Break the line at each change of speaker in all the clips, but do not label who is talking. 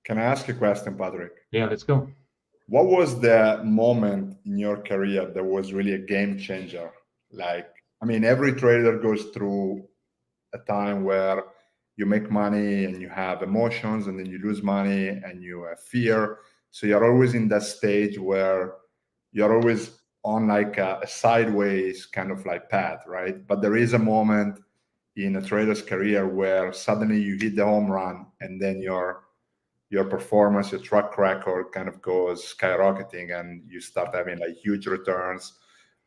Can I ask you a question, Patrick?
Yeah, let's go.
What was the moment in your career that was really a game changer? Like, I mean, every trader goes through a time where you make money and you have emotions, and then you lose money and you have fear. So you're always in that stage where you're always on like a sideways kind of like path, right? But there is a moment in a trader's career where suddenly you hit the home run, and then your performance, your track record kind of goes skyrocketing, and you start having like huge returns,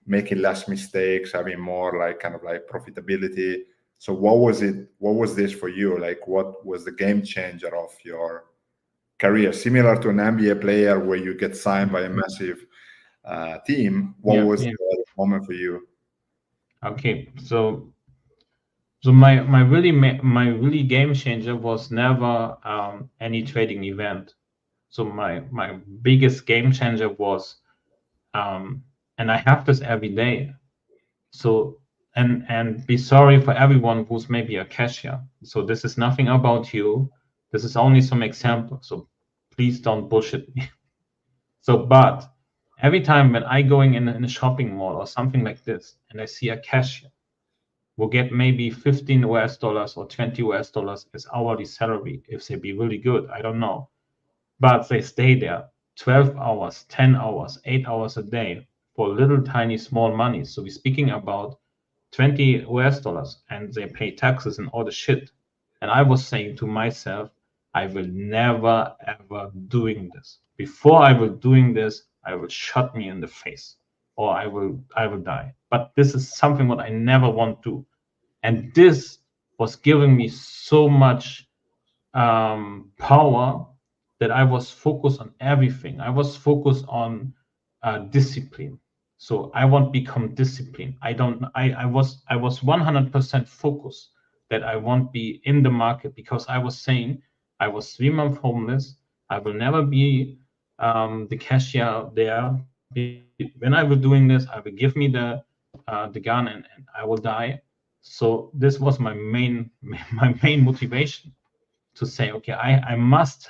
making less mistakes, having more like kind of like profitability. So what was it? What was this for you? Like, what was the game changer of your career? Similar to an NBA player where you get signed by a massive team. What
Yeah,
was
yeah.
the moment for you?
Okay, so my really game changer was never any trading event. So my biggest game changer was, and I have this every day. So and be sorry for everyone who's maybe a cashier. So this is nothing about you. This is only some example. So please don't bullshit me. So, but every time when I going in a shopping mall or something like this, and I see a cashier will get maybe 15 US dollars or 20 US dollars as hourly salary if they be really good. I don't know. But they stay there 12 hours, 10 hours, 8 hours a day for little tiny small money. So we're speaking about 20 US dollars, and they pay taxes and all the shit. And I was saying to myself, I will never ever doing this. Before I will doing this, I will shut me in the face, or I will die. But this is something what I never want to. And this was giving me so much power that I was focused on everything. I was focused on discipline. So I want to become disciplined. I was 100% focused that I won't be in the market, because I was saying I was 3 months homeless. I will never be the cashier there. When I will doing this, I will give me the gun, and I will die. So this was my main my main motivation to say, okay, I must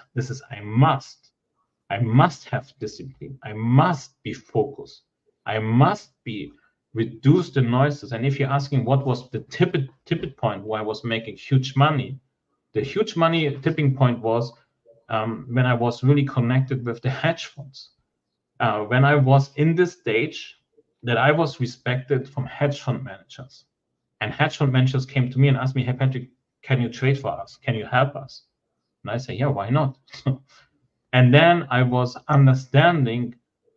have discipline. I must be focused. I must be reduce the noises. And if you're asking what was the tipping point where I was making huge money, the huge money tipping point was when I was really connected with the hedge funds. When I was in this stage that I was respected from hedge fund managers. And hedge fund managers came to me and asked me, hey, Patrick, can you trade for us? Can you help us? And I say, yeah, why not? And then I was understanding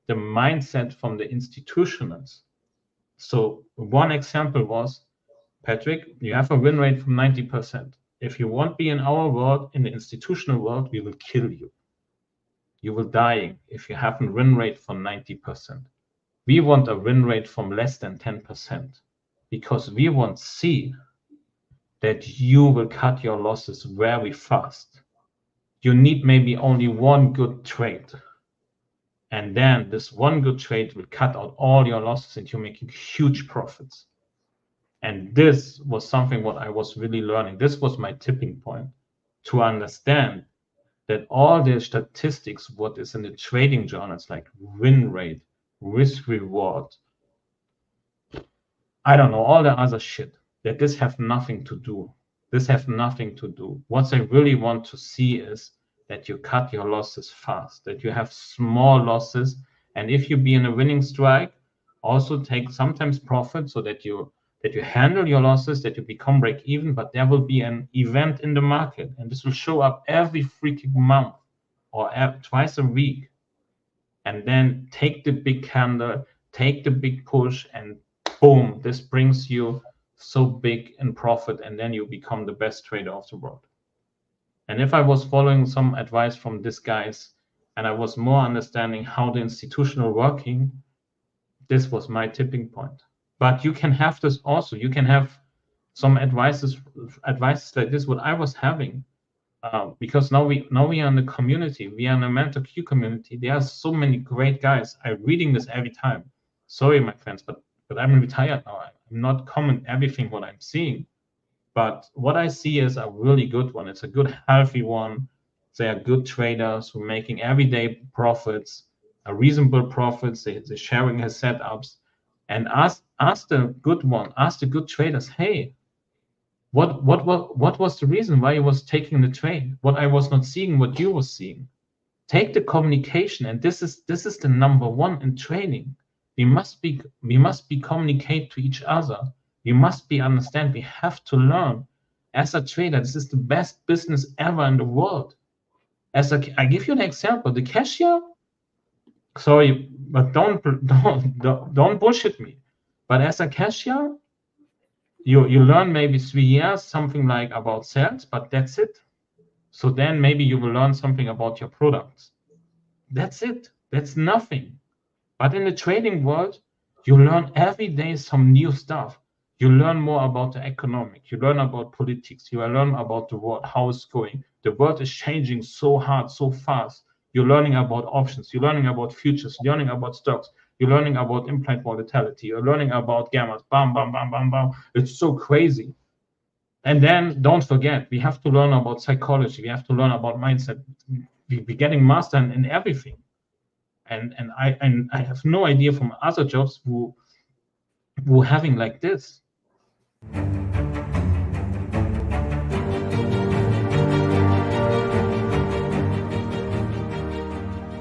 the mindset from the institutionals. So one example was, Patrick, you have a win rate from 90%. If you won't be in our world, in the institutional world, we will kill you. You will die if you have a win rate from 90%. We want a win rate from less than 10%, because we want to see that you will cut your losses very fast. You need maybe only one good trade. And then this one good trade will cut out all your losses and you're making huge profits. And this was something what I was really learning. This was my tipping point, to understand that all the statistics, what is in the trading journals, like win rate, risk reward, I don't know, all the other shit, that this have nothing to do. This have nothing to do. What I really want to see is that you cut your losses fast, that you have small losses. And if you be in a winning strike, also take sometimes profit, so that you handle your losses, that you become break even, but there will be an event in the market, and this will show up every freaking month or twice a week. And then take the big candle, take the big push, and boom, this brings you so big in profit, and then you become the best trader of the world. And if I was following some advice from these guys, and I was more understanding how the institutional working, this was my tipping point. But you can have this also. You can have some advices like this, what I was having. Because now we are in the community, we are in the MenthorQ community. There are so many great guys. I'm reading this every time. Sorry, my friends, but I'm retired now. I'm not comment everything what I'm seeing, but what I see is a really good one. It's a good, healthy one. They are good traders who are making everyday profits, reasonable profits. They're sharing his setups, and ask the good one, ask the good traders, hey, what was the reason why you was taking the trade? What I was not seeing, what you was seeing. Take the communication, and this is the number one in trading. We must be communicate to each other. We must be understand. We have to learn. As a trader, this is the best business ever in the world. I give you an example. The cashier. Sorry, but don't bullshit me. But as a cashier, you learn maybe 3 years something like about sales, but that's it. So then maybe you will learn something about your products. That's it. That's nothing. But in the trading world, you learn every day some new stuff. You learn more about the economic. You learn about politics. You learn about the world, how it's going. The world is changing so hard, so fast. You're learning about options. You're learning about futures. You're learning about stocks. You're learning about implied volatility. You're learning about gammas. Bam, bam, bam, bam, bam. It's so crazy. And then don't forget, we have to learn about psychology. We have to learn about mindset. We're getting master in everything. And I have no idea from other jobs who having like this.